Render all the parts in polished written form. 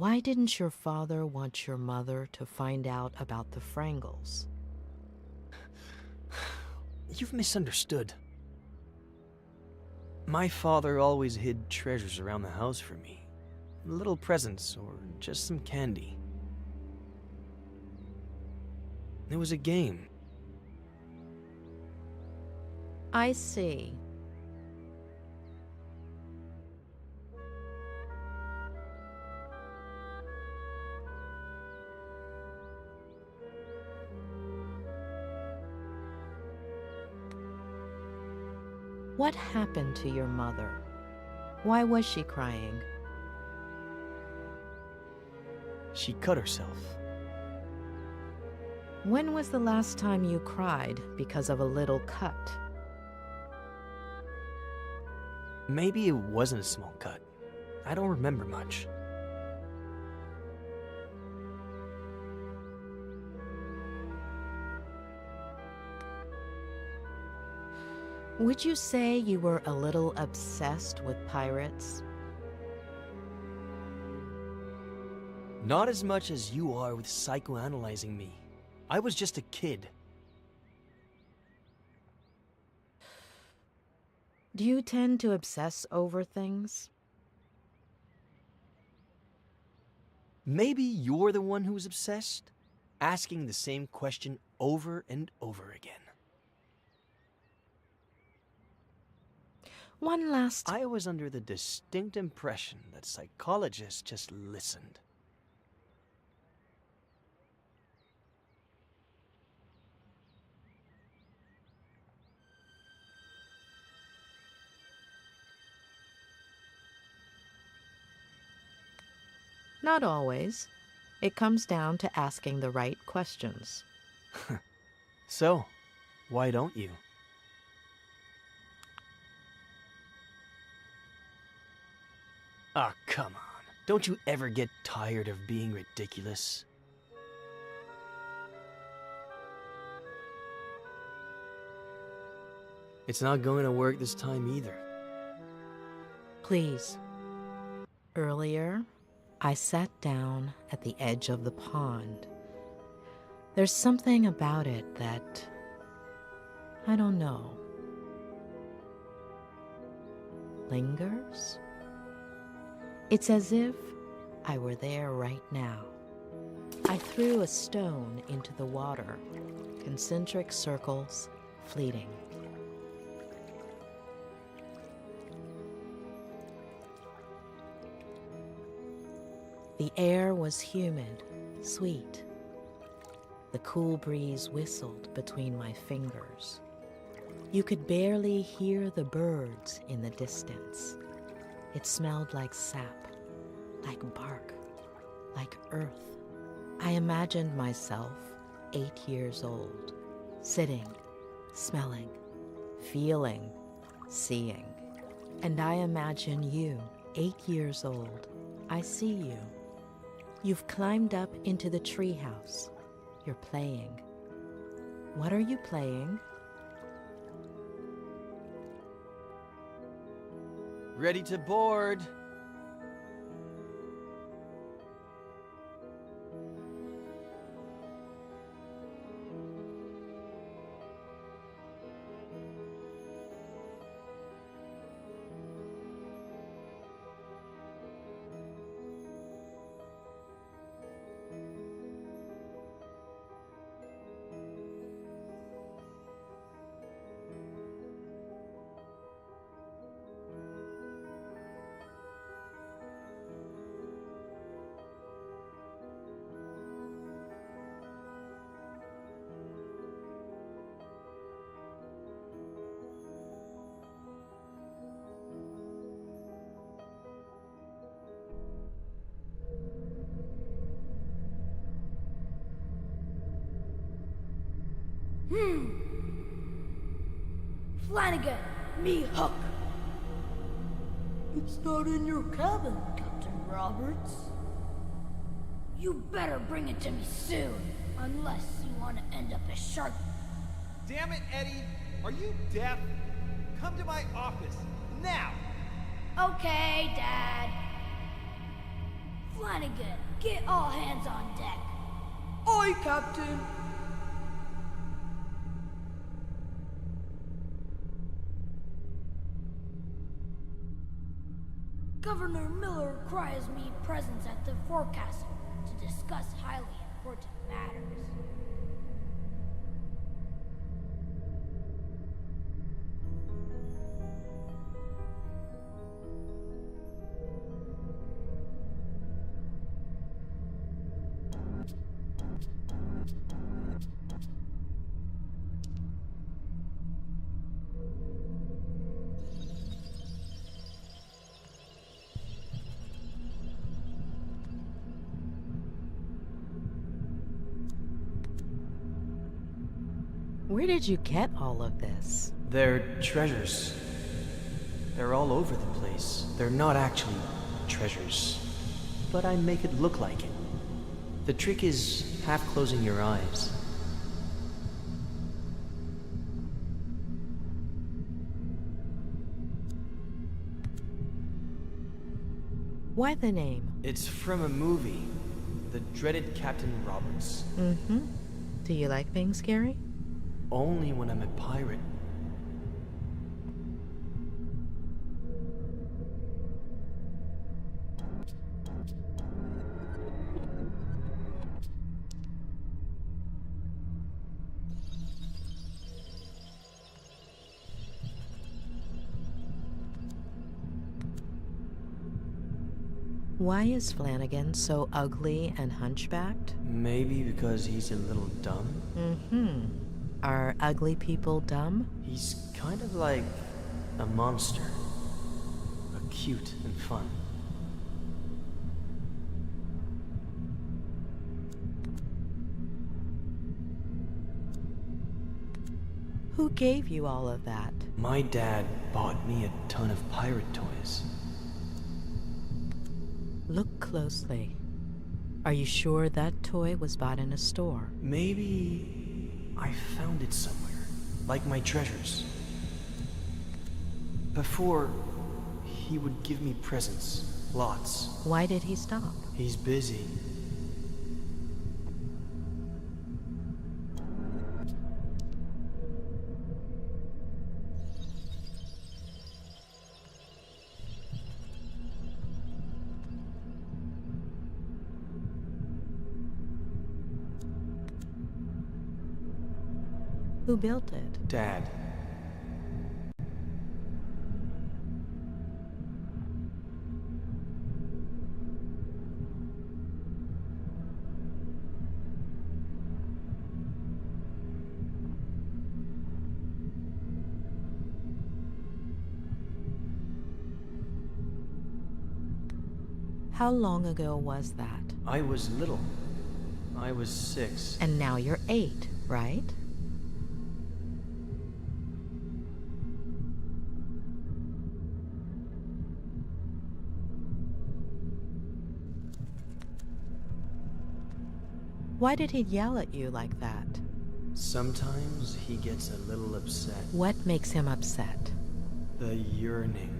Why didn't your father want your mother to find out about the Frangles? You've misunderstood. My father always hid treasures around the house for me. Little presents or just some candy. It was a game. I see. What happened to your mother? Why was she crying? She cut herself. When was the last time you cried because of a little cut? Maybe it wasn't a small cut. I don't remember much. Would you say you were a little obsessed with pirates? Not as much as you are with psychoanalyzing me. I was just a kid. Do you tend to obsess over things? Maybe you're the one who's obsessed, asking the same question over and over again. One last... I was under the distinct impression that psychologists just listened. Not always. It comes down to asking the right questions. So, why don't you? Ah, come on. Don't you ever get tired of being ridiculous? It's not going to work this time either. Please. Earlier, I sat down at the edge of the pond. There's something about it that... I don't know. Lingers? It's as if I were there right now. I threw a stone into the water, concentric circles, fleeting. The air was humid, sweet. The cool breeze whistled between my fingers. You could barely hear the birds in the distance. It smelled like sap, like bark, like earth. I imagined myself 8 years old, sitting, smelling, feeling, seeing. And I imagine you, 8 years old. I see you. You've climbed up into the treehouse. You're playing. What are you playing? Ready to board. Flanagan, me Hook. It's not in your cabin, Captain Roberts. You better bring it to me soon, unless you want to end up as shark. Damn it, Eddie! Are you deaf? Come to my office, now! Okay, Dad. Flanagan, get all hands on deck. Aye, Captain. Governor Miller requires me presence at the forecastle to discuss highly important matters. Where did you get all of this? They're treasures. They're all over the place. They're not actually treasures, but I make it look like it. The trick is half closing your eyes. Why the name? It's from a movie, The Dreaded Captain Roberts. Mm-hmm. Do you like being scary? Only when I'm a pirate. Why is Flanagan so ugly and hunchbacked? Maybe because he's a little dumb? Mm-hmm. Are ugly people dumb? He's kind of like a monster. But cute and fun. Who gave you all of that? My dad bought me a ton of pirate toys. Look closely. Are you sure that toy was bought in a store? Maybe I found it somewhere, like my treasures. Before, he would give me presents, lots. Why did he stop? He's busy. Who built it? Dad. How long ago was that? I was little. I was 6. And now you're 8, right? Why did he yell at you like that? Sometimes he gets a little upset. What makes him upset? The yearning.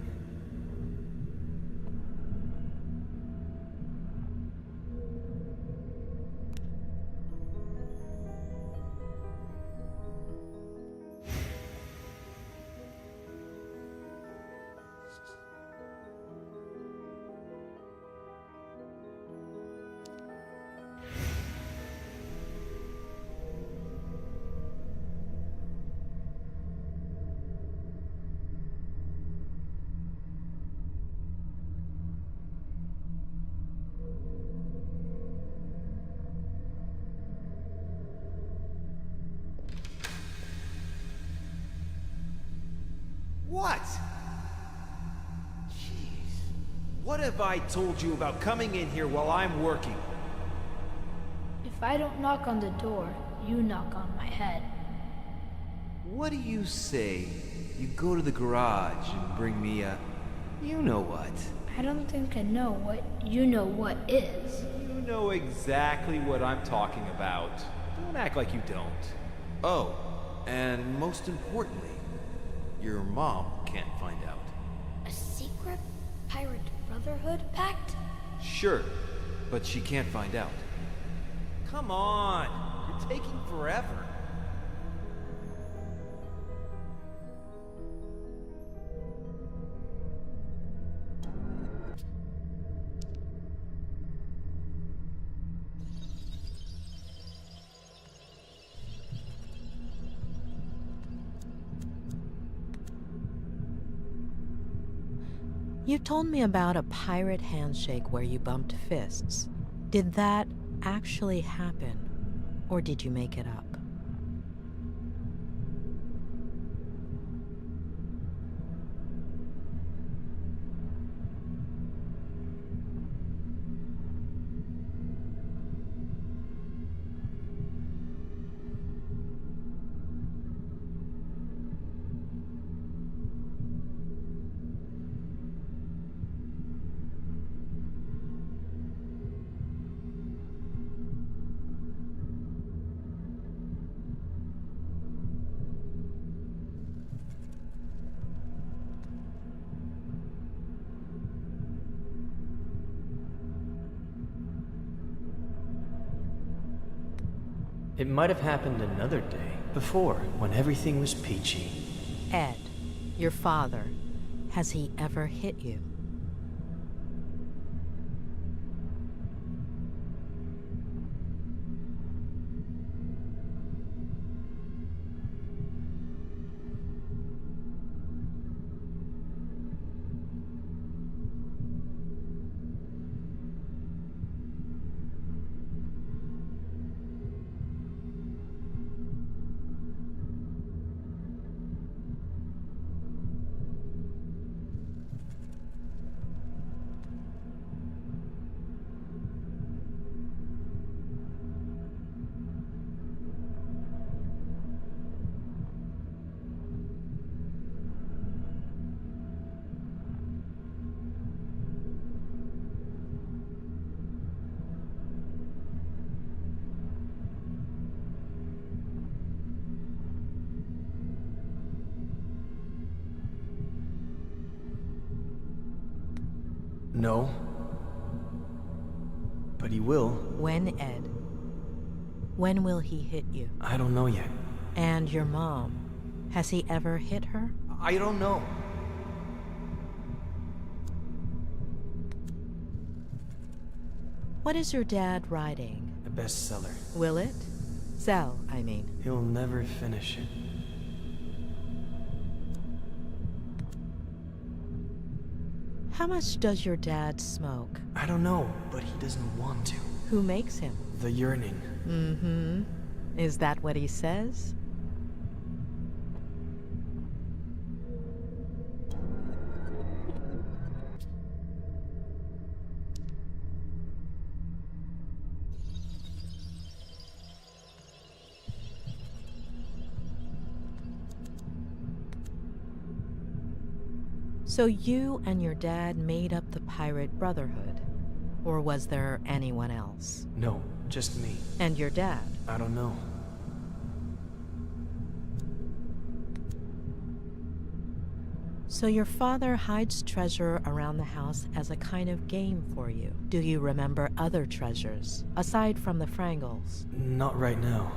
What? Jeez. What have I told you about coming in here while I'm working? If I don't knock on the door, you knock on my head. What do you say? You go to the garage and bring me a... you know what? I don't think I know what you know what is. You know exactly what I'm talking about. Don't act like you don't. Oh, and most importantly, your mom can't find out. A secret pirate brotherhood pact? Sure, but she can't find out. Come on! You're taking forever. You told me about a pirate handshake where you bumped fists. Did that actually happen, or did you make it up? It might have happened another day, before, when everything was peachy. Ed, your father, has he ever hit you? No. But he will. When, Ed? When will he hit you? I don't know yet. And your mom, has he ever hit her? I don't know. What is your dad writing? A bestseller. Will it? Sell, I mean. He'll never finish it. How much does your dad smoke? I don't know, but he doesn't want to. Who makes him? The yearning. Mm-hmm. Is that what he says? So you and your dad made up the Pirate Brotherhood? Or was there anyone else? No, just me. And your dad? I don't know. So your father hides treasure around the house as a kind of game for you. Do you remember other treasures, aside from the Frangles? Not right now.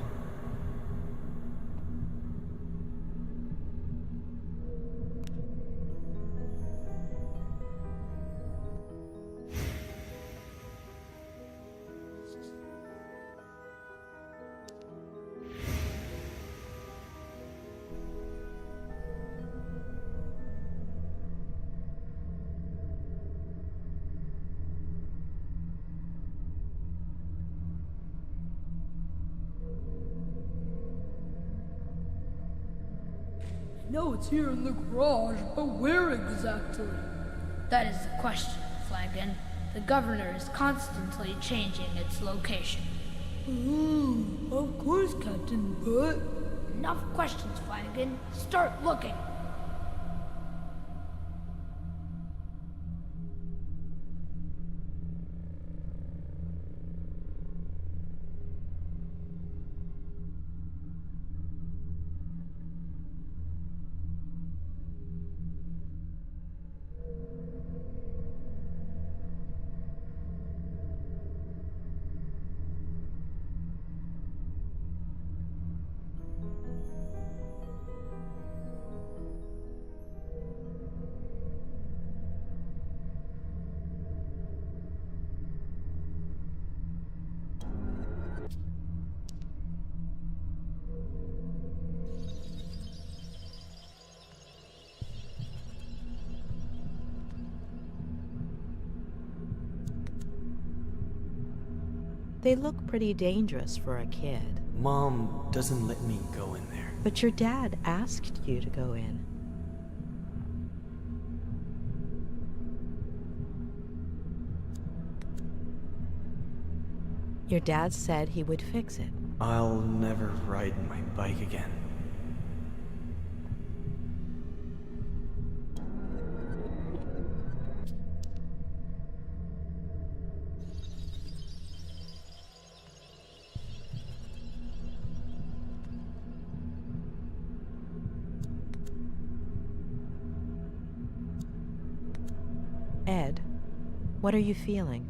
No, it's here in the garage, but where exactly? That is the question, Flagon. The governor is constantly changing its location. Of course, Captain, but... Enough questions, Flagon. Start looking. They look pretty dangerous for a kid. Mom doesn't let me go in there. But your dad asked you to go in. Your dad said he would fix it. I'll never ride my bike again. Ed, what are you feeling?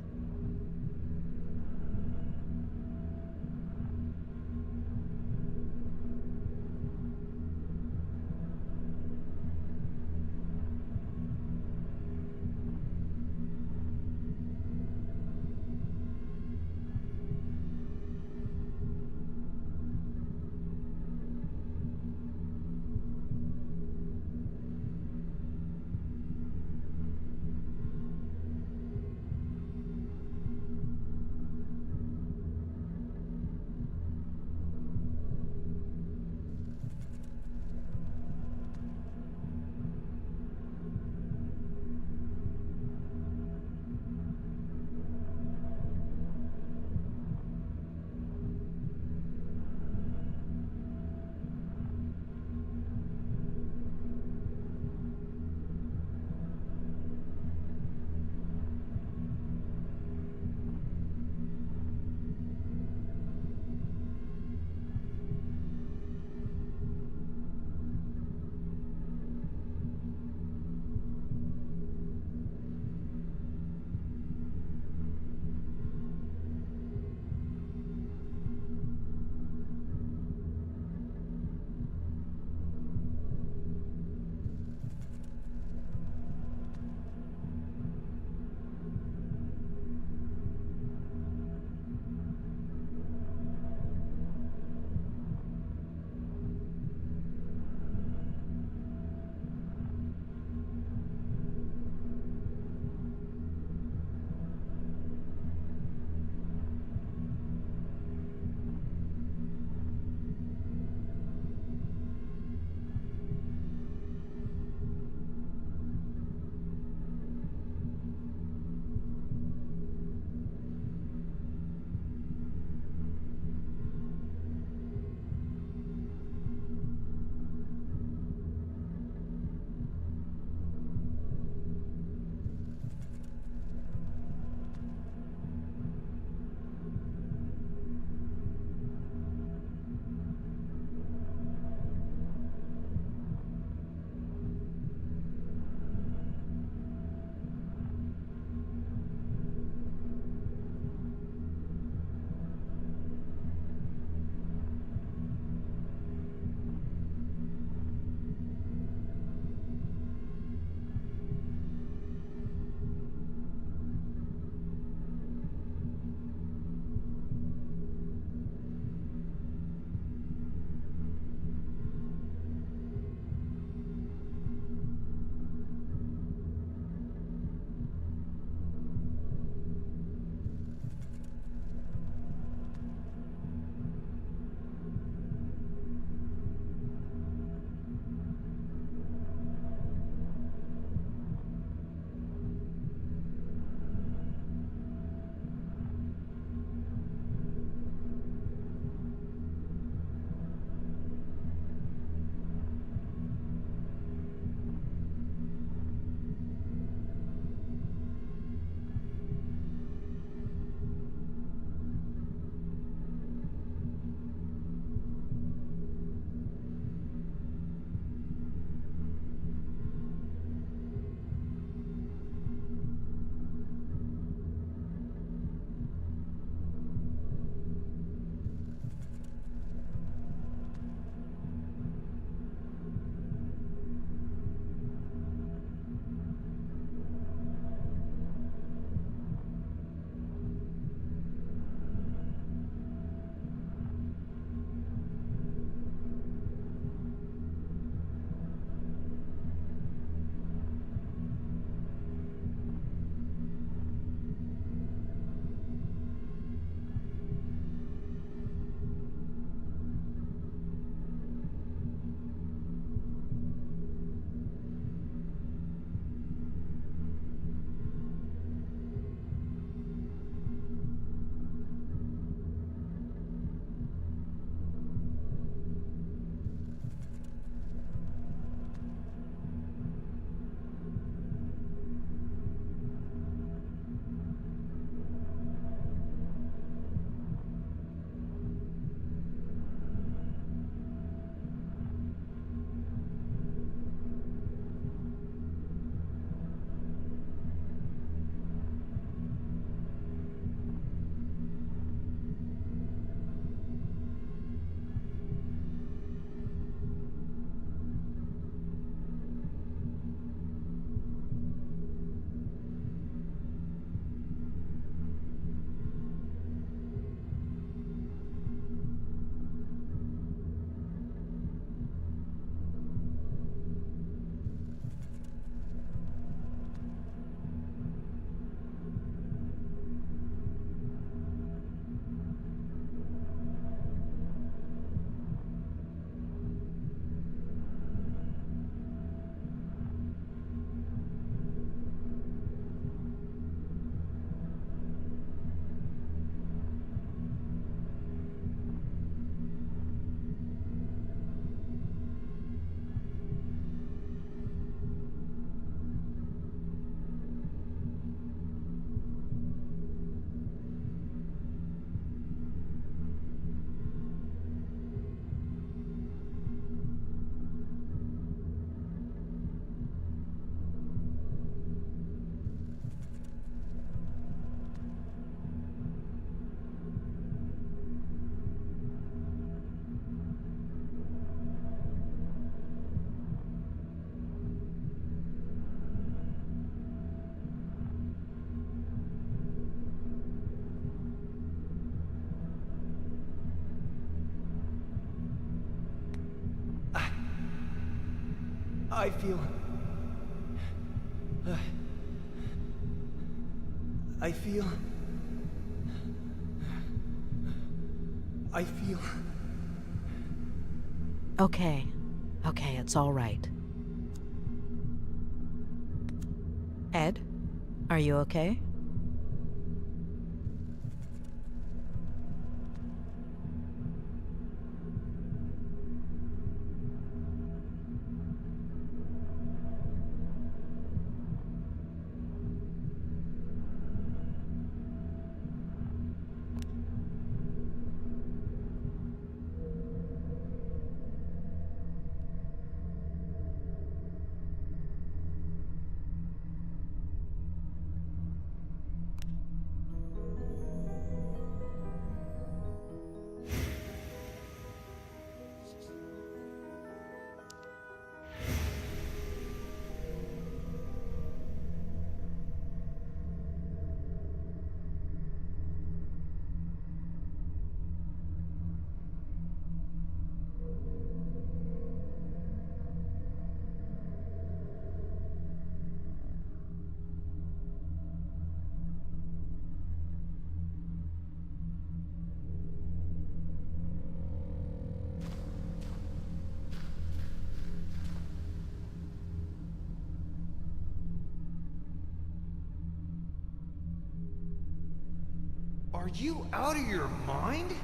I feel... I feel... I feel... Okay. Okay, it's all right. Ed, are you okay? Are you out of your mind?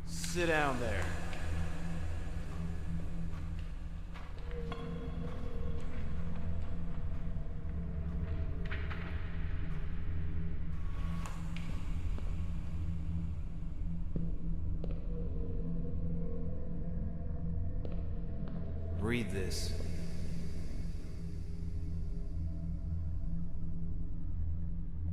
Sit down there. Read this.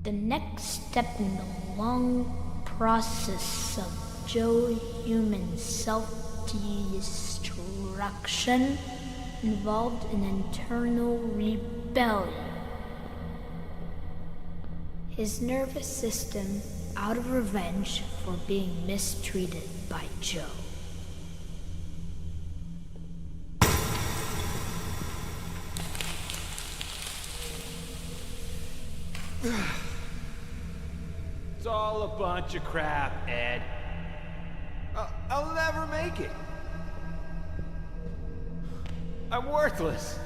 The next step in the long process of Joe human self-destruction involved an internal rebellion. His nervous system out of revenge for being mistreated by Joe. It's all a bunch of crap, Ed. I'll never make it. I'm worthless.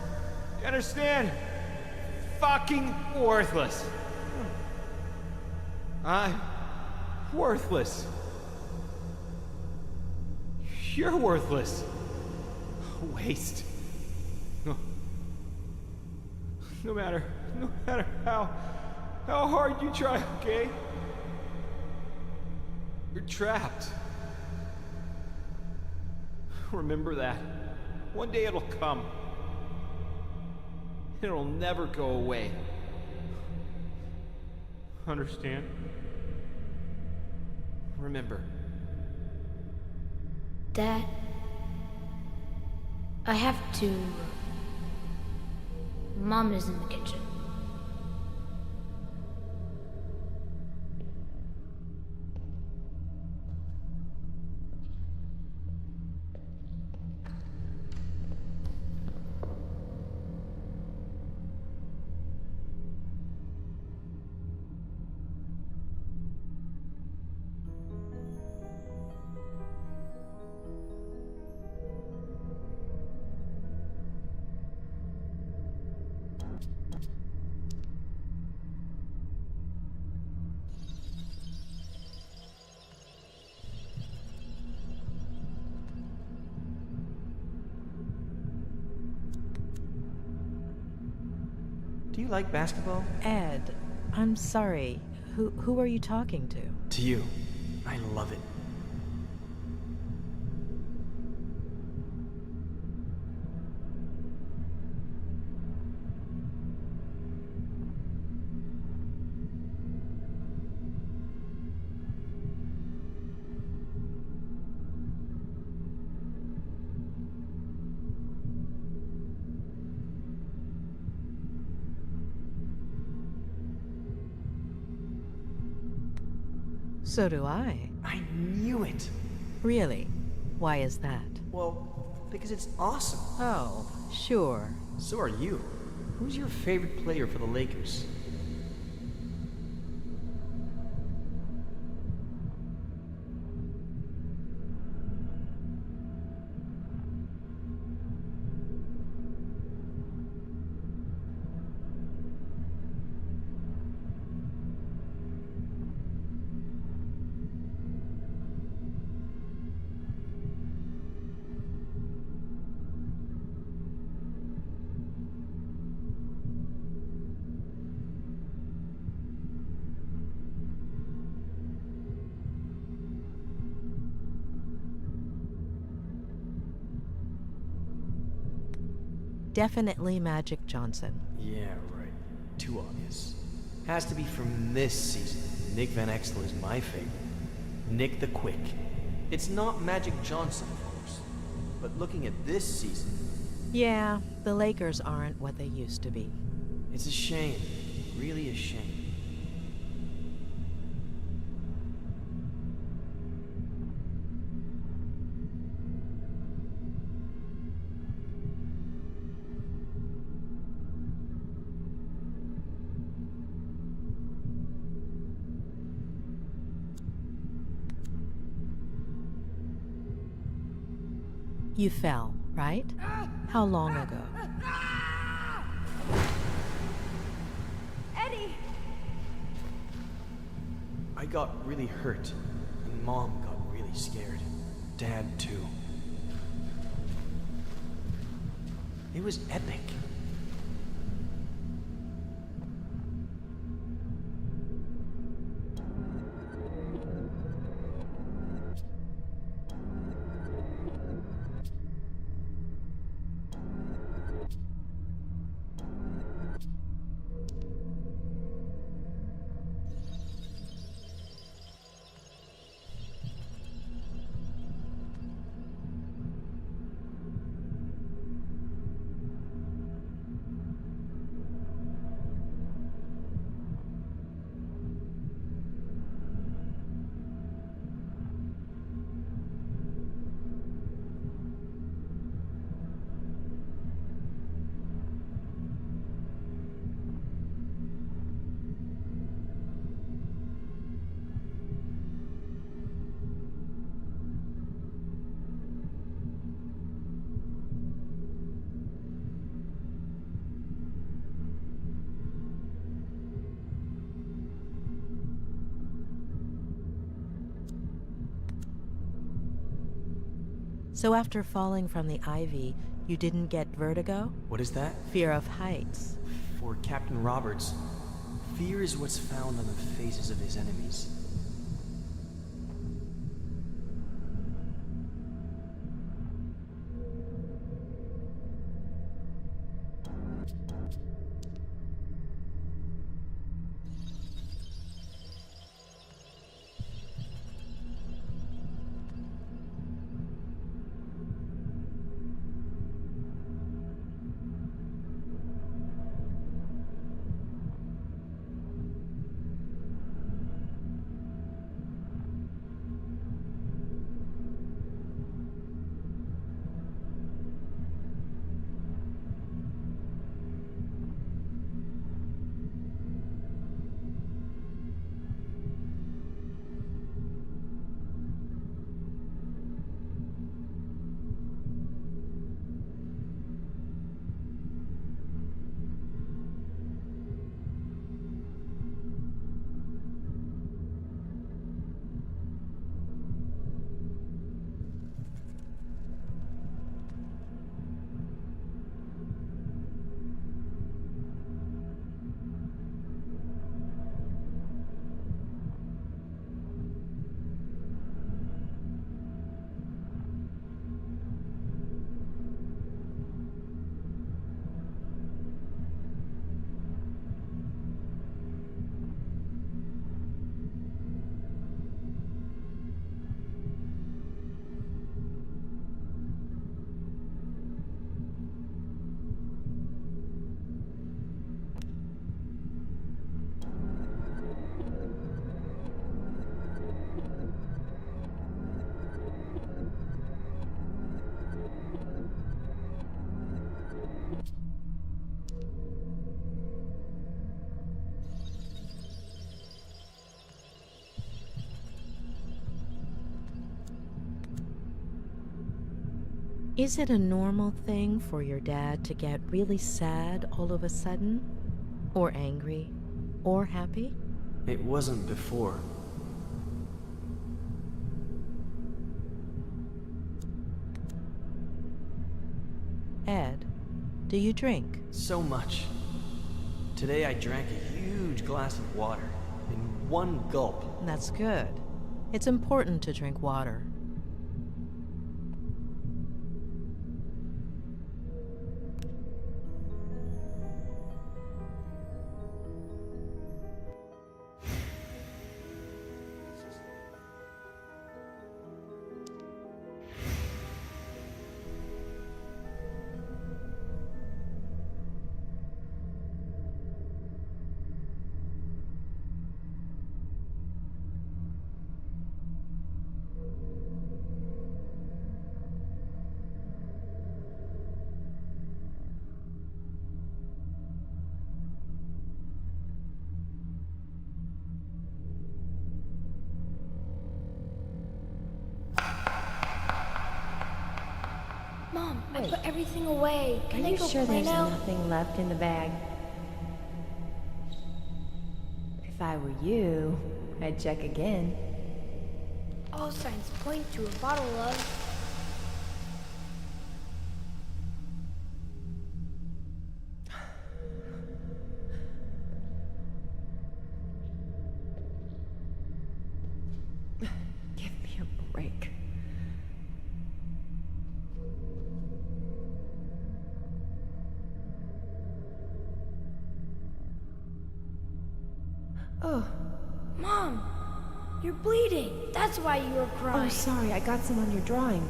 You understand? Fucking worthless. I'm worthless. You're worthless. Waste. No matter how hard you try, okay? You're trapped. Remember that. One day it'll come. It'll never go away. Understand? Remember. Dad, I have to... Mom is in the kitchen. Do you like basketball? Ed, I'm sorry. Who are you talking to? To you. I love it. So do I. I knew it. Really? Why is that? Well, because it's awesome. Oh, sure. So are you. Who's your favorite player for the Lakers? Definitely Magic Johnson. Yeah, right. Too obvious. Has to be from this season. Nick Van Exel is my favorite. Nick the Quick. It's not Magic Johnson, of course. But looking at this season, Yeah, the Lakers aren't what they used to be. it's a shame. Really a shame. You fell, right? How long ago? Eddie! I got really hurt, and Mom got really scared. Dad, too. It was epic. So after falling from the ivy, you didn't get vertigo? What is that? Fear of heights. For Captain Roberts, fear is what's found on the faces of his enemies. Is it a normal thing for your dad to get really sad all of a sudden? Or angry? Or happy? It wasn't before. Ed, do you drink? So much. Today I drank a huge glass of water in one gulp. That's good. It's important to drink water. Mom, I put everything away. Can Are I you go sure play there's now? nothing left in the bag? If I were you, I'd check again. All signs point to a bottle of... Give me a break. Oh, Mom, you're bleeding. That's why you were crying. oh, sorry, I got some on your drawing.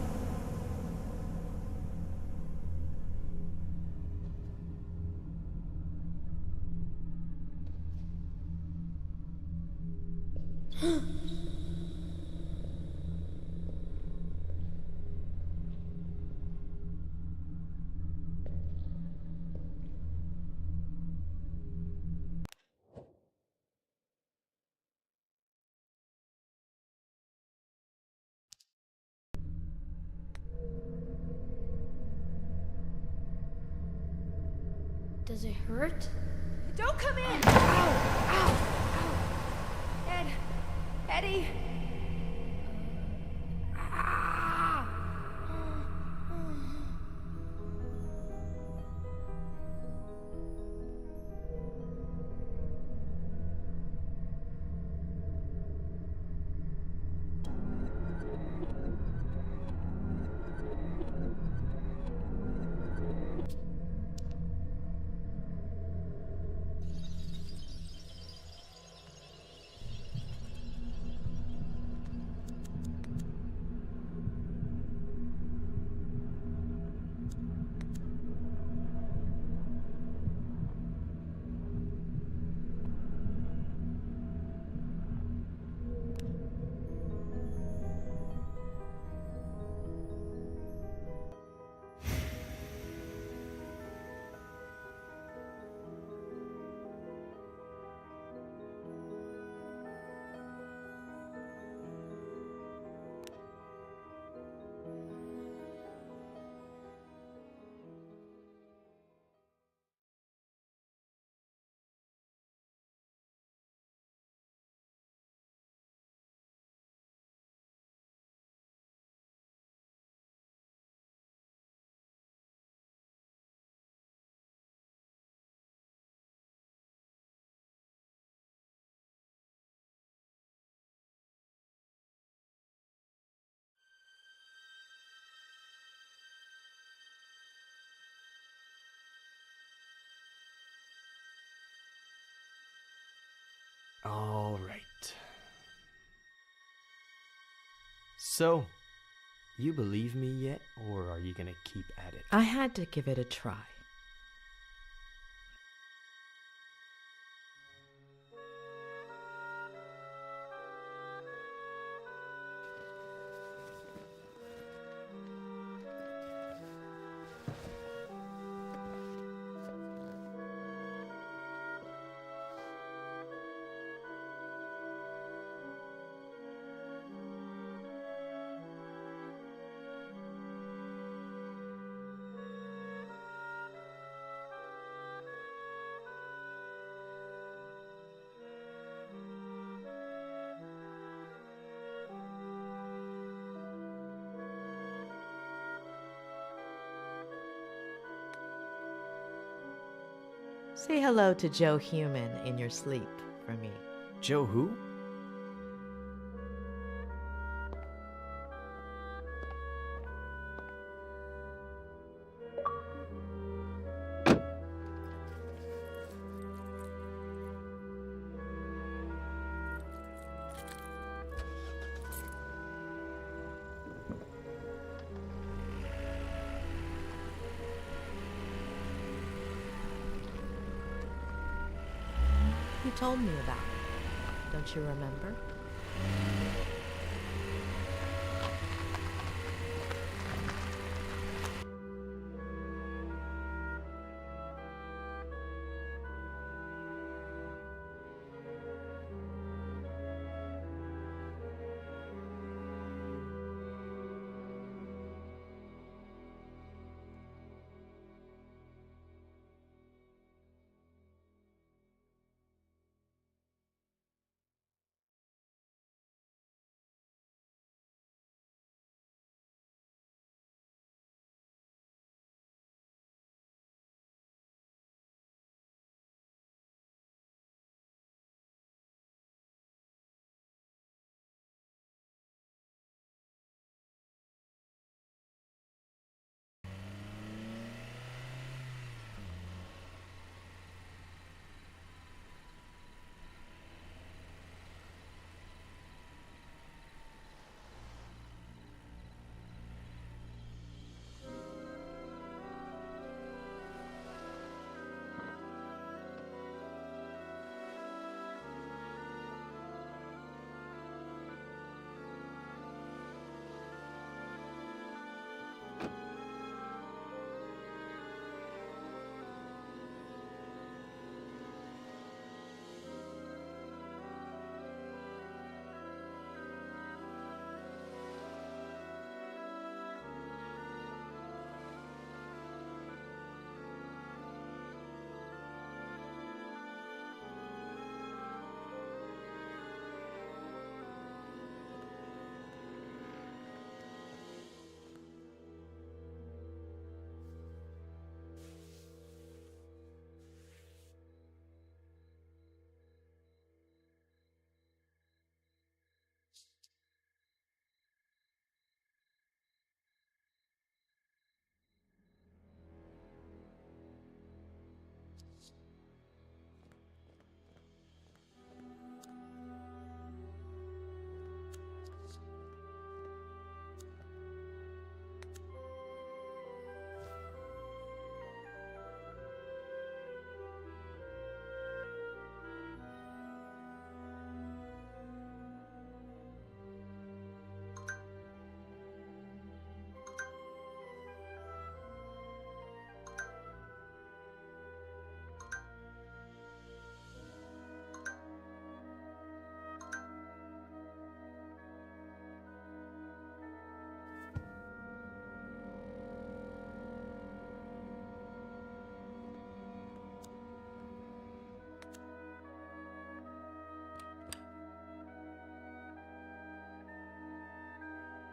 Does it hurt? Don't come in! Ow! Ed! Eddie! Ah! All right. So, you believe me yet, or are you gonna keep at it? I had to give it a try. Say hello to Joe Human in your sleep for me. Joe who? You told me about it. Don't you remember?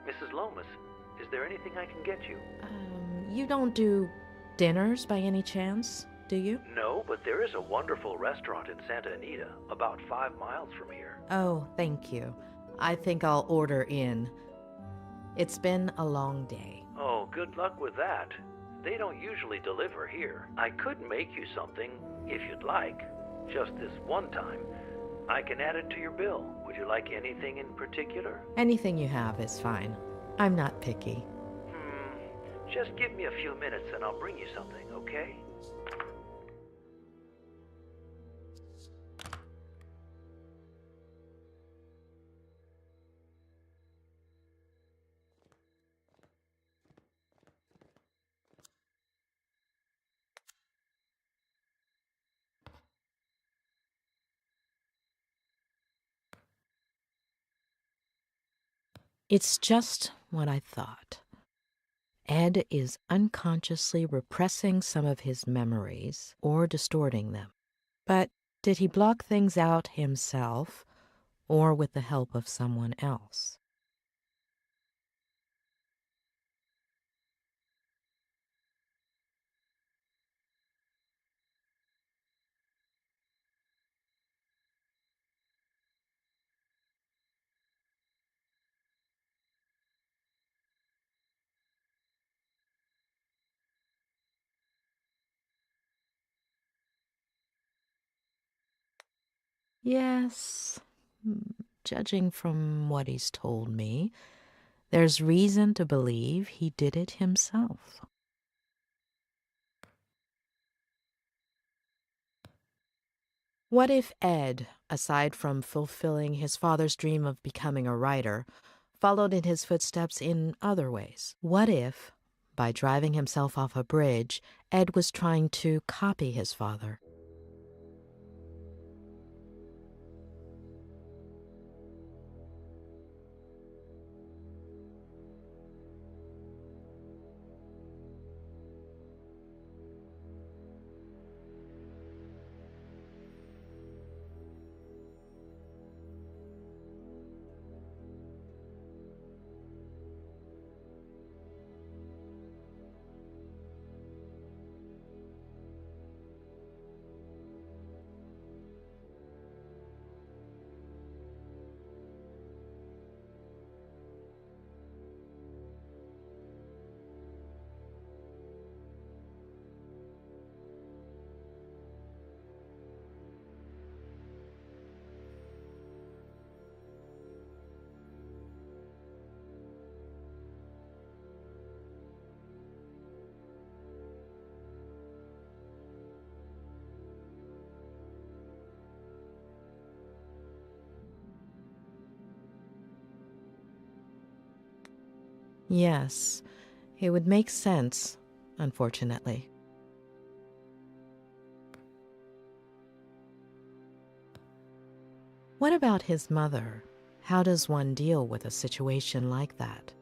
Mrs. Lomas, is there anything I can get you? You don't do dinners by any chance, do you? No, but there is a wonderful restaurant in Santa Anita, about 5 miles from here. Oh, thank you. I think I'll order in. It's been a long day. Oh, good luck with that. They don't usually deliver here. I could make you something, if you'd like. Just this one time. I can add it to your bill. Would you like anything in particular? Anything you have is fine. I'm not picky. Just give me a few minutes and I'll bring you something, okay? It's just what I thought. Ed is unconsciously repressing some of his memories or distorting them. But did he block things out himself or with the help of someone else? Yes, judging from what he's told me, there's reason to believe he did it himself. What if Ed, aside from fulfilling his father's dream of becoming a writer, followed in his footsteps in other ways? What if, by driving himself off a bridge, Ed was trying to copy his father? Yes, it would make sense, unfortunately. What about his mother? How does one deal with a situation like that?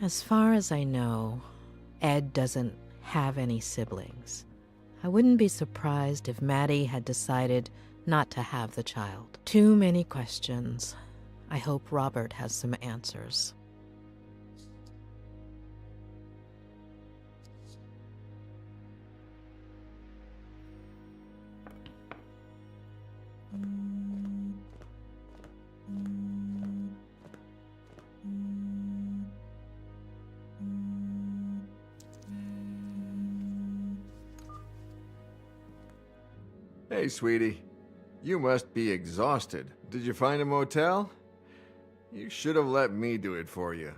As far as I know, Ed doesn't have any siblings. I wouldn't be surprised if Maddie had decided not to have the child. Too many questions. I hope Robert has some answers. Hey, sweetie. You must be exhausted. Did you find a motel? You should have let me do it for you.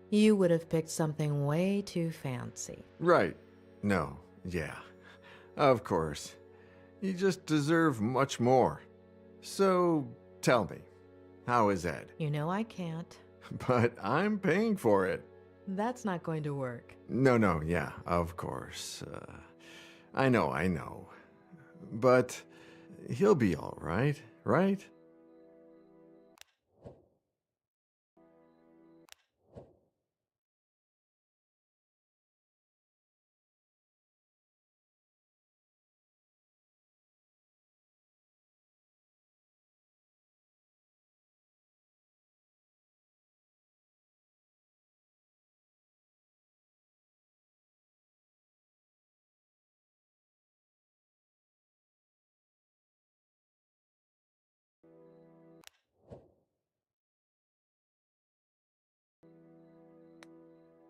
You would have picked something way too fancy. Right. No. Yeah. Of course. You just deserve much more. So, tell me, how is Ed? You know I can't. But I'm paying for it. That's not going to work. No, yeah, of course. I know. But he'll be all right, right?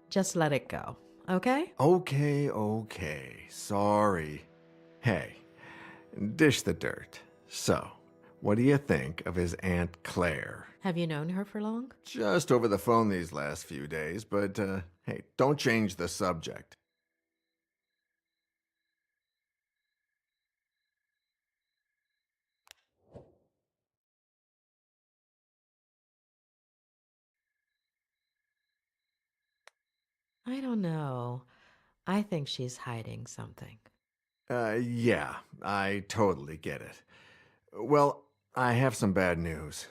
Just let it go, okay? Okay. Sorry. Hey, dish the dirt. So, what do you think of his Aunt Claire? Have you known her for long? Just over the phone these last few days, but hey, don't change the subject. I don't know. I think she's hiding something. Yeah, I totally get it. Well, I have some bad news.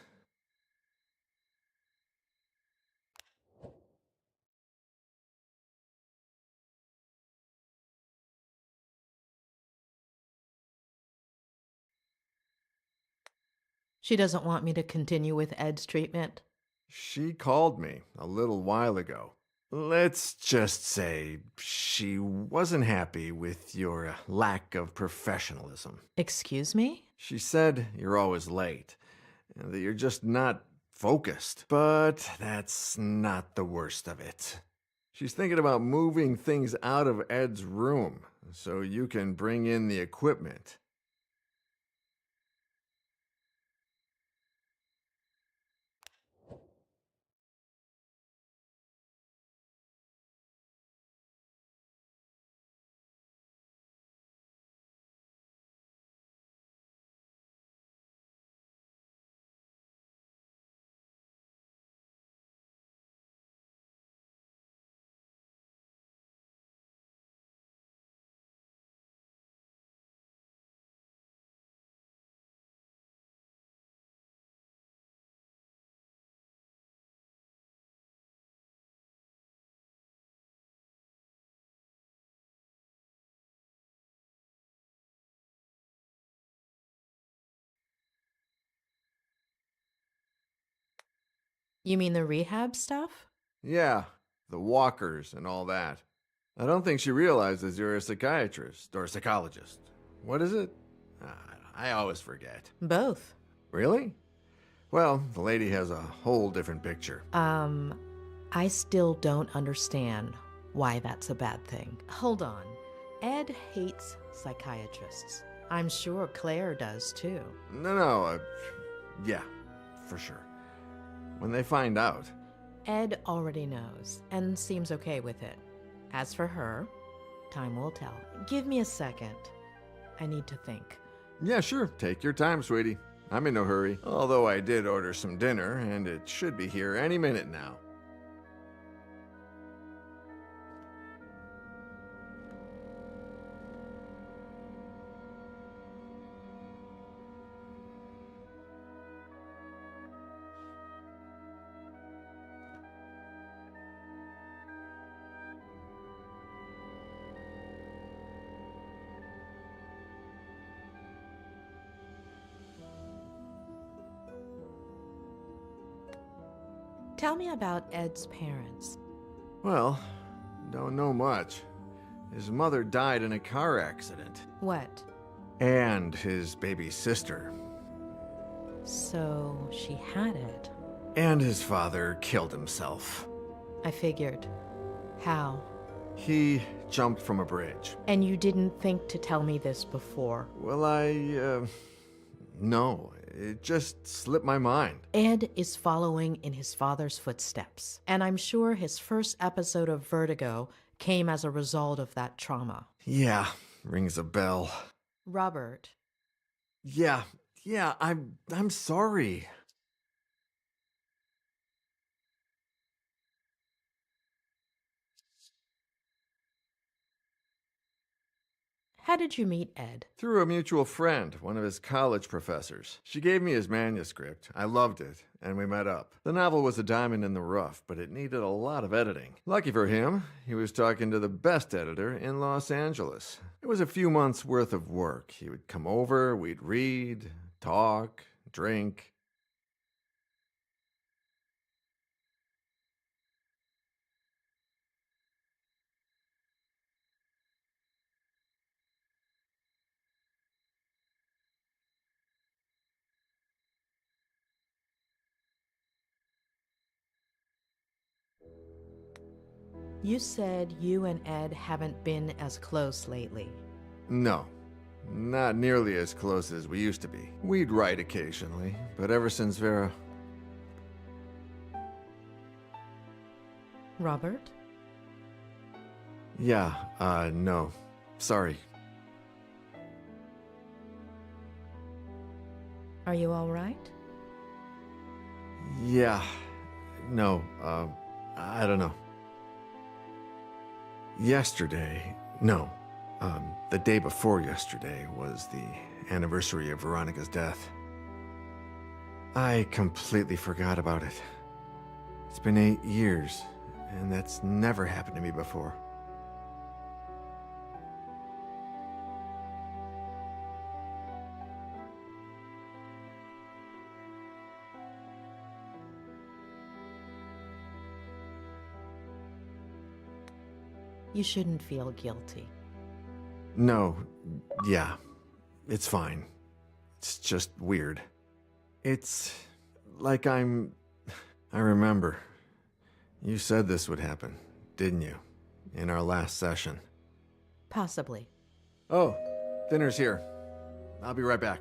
She doesn't want me to continue with Ed's treatment. She called me a little while ago. Let's just say she wasn't happy with your lack of professionalism. Excuse me? She said you're always late, and that you're just not focused. But that's not the worst of it. She's thinking about moving things out of Ed's room so you can bring in the equipment. You mean the rehab stuff? Yeah, the walkers and all that. I don't think she realizes you're a psychiatrist or a psychologist. What is it? I always forget. Both. Really? Well, the lady has a whole different picture. I still don't understand why that's a bad thing. Hold on. Ed hates psychiatrists. I'm sure Claire does too. No, yeah, for sure. When they find out. Ed already knows and seems okay with it. As for her, time will tell. Give me a second. I need to think. Yeah, sure, take your time, sweetie. I'm in no hurry. Although I did order some dinner, and it should be here any minute now. Tell me about Ed's parents. Well, don't know much. His mother died in a car accident. What? And his baby sister. So she had it. And his father killed himself. I figured. How? He jumped from a bridge. And you didn't think to tell me this before? Well, no. It just slipped my mind. Ed is following in his father's footsteps, and I'm sure his first episode of Vertigo came as a result of that trauma. Yeah, rings a bell. Robert. Yeah, I'm sorry. How did you meet Ed? Through a mutual friend, one of his college professors. She gave me his manuscript. I loved it, and we met up. The novel was a diamond in the rough, but it needed a lot of editing. Lucky for him, he was talking to the best editor in Los Angeles. It was a few months' worth of work. He would come over, we'd read, talk, drink. You said you and Ed haven't been as close lately. No, not nearly as close as we used to be. We'd write occasionally, but ever since Vera... Robert? Yeah, no. Sorry. Are you all right? Yeah. No, I don't know. Yesterday, no, the day before yesterday was the anniversary of Veronica's death. I completely forgot about it. It's been 8 years, and that's never happened to me before. You shouldn't feel guilty. No, yeah, it's fine. It's just weird. It's like I remember. You said this would happen, didn't you? In our last session. Possibly. Oh, dinner's here. I'll be right back.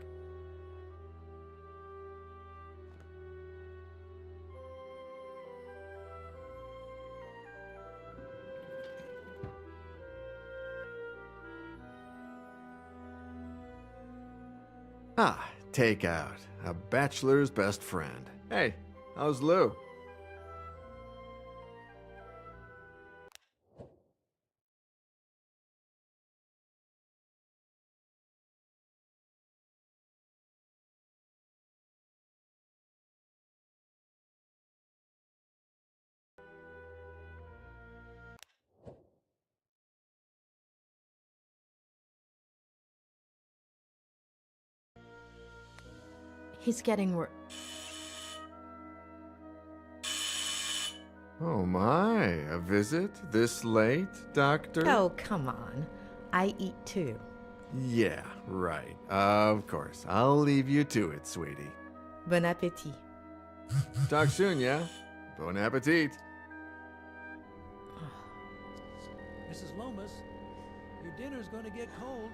Ah, takeout. A bachelor's best friend. Hey, how's Lou? He's getting Oh my, a visit this late, Doctor? Oh, come on. I eat too. Yeah, right. Of course. I'll leave you to it, sweetie. Bon appétit. Talk soon, yeah? Bon appetit. Mrs. Lomas, your dinner's gonna get cold.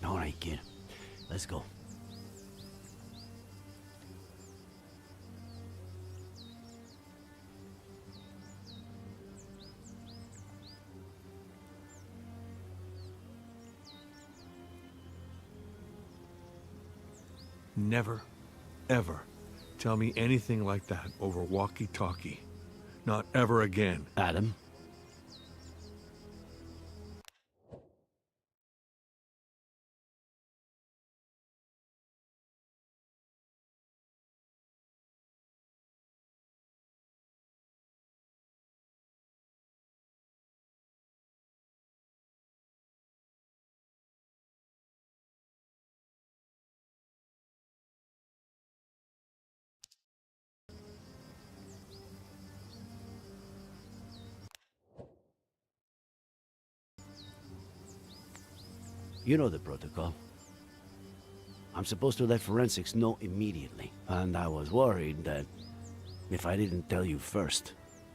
All right, kid. Let's go. Never, ever tell me anything like that over walkie-talkie. Not ever again. Adam? You know the protocol. I'm supposed to let forensics know immediately, and I was worried that if I didn't tell you first,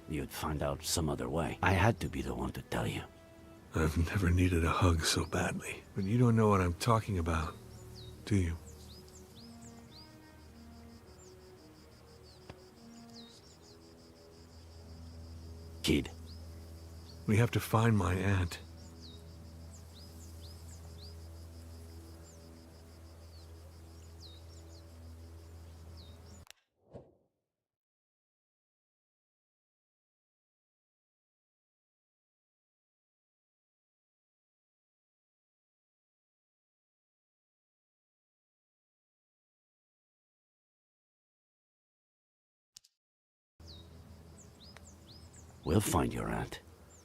you'd find out some other way. I had to be the one to tell you. I've never needed a hug so badly. But you don't know what I'm talking about, do you? Kid. We have to find my aunt. We'll find your aunt.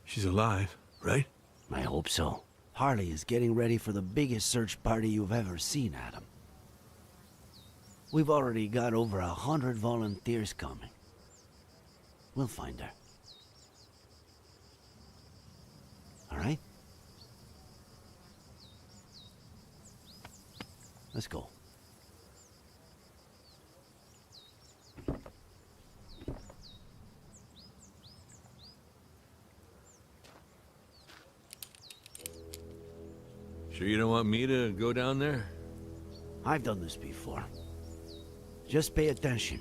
She's alive, right? I hope so. Harley is getting ready for the biggest search party you've ever seen, Adam. We've already got over 100 volunteers coming. We'll find her. Let's go. Sure you don't want me to go down there? I've done this before. Just pay attention.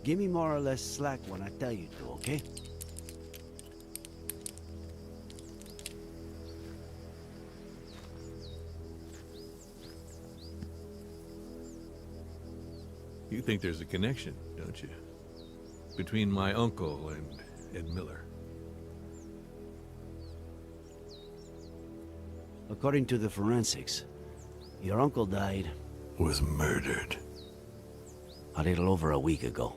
Give me more or less slack when I tell you to, okay? You think there's a connection, don't you? Between my uncle and Ed Miller. According to the forensics, your uncle died... Was murdered. a little over a week ago.